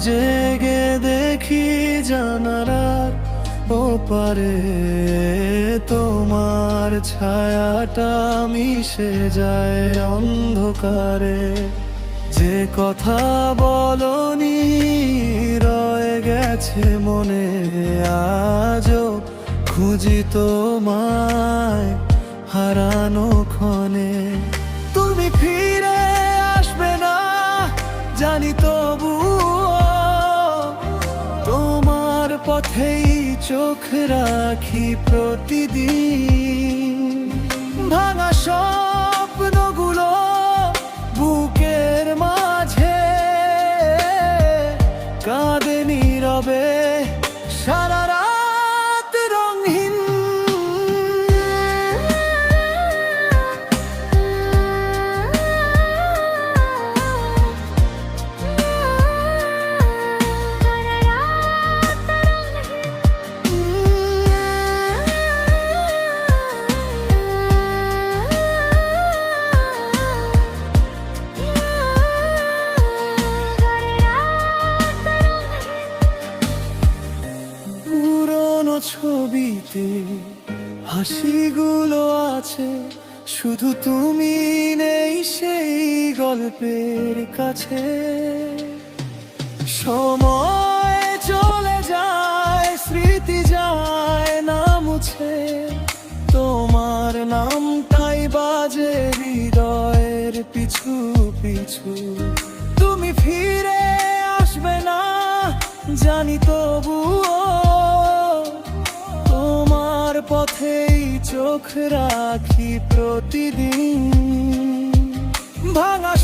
জেগে দেখি জানালার ওপারে তোমার ছায়াটা মিশে যায় অন্ধকারে। যে কথা বলনি রয়ে গেছে মনে, আজও খুঁজি তোমায় হারানো ক্ষণে। তুমি ফিরে আসবে না জানি, তবুও তোমার পথেই চোখ রাখি প্রতিদিন। ভাঙা স্বপ্নগুলো বুকের মাঝে কাঁদে নীরবে সারা রাত রঙহীন। ছবিতে হাসিগুলো আছে, শুধু তুমি নেই সেই গল্পের কাছে। সময় চলে যায়, স্মৃতি যায় না মুছে, তোমার নামটাই বাজে হৃদয়ের পিছু পিছু। তুমি ফিরে আসবে না জানি, তবুও তোমার পথেই চোখ রাখি প্রতিদিন। ভাঙা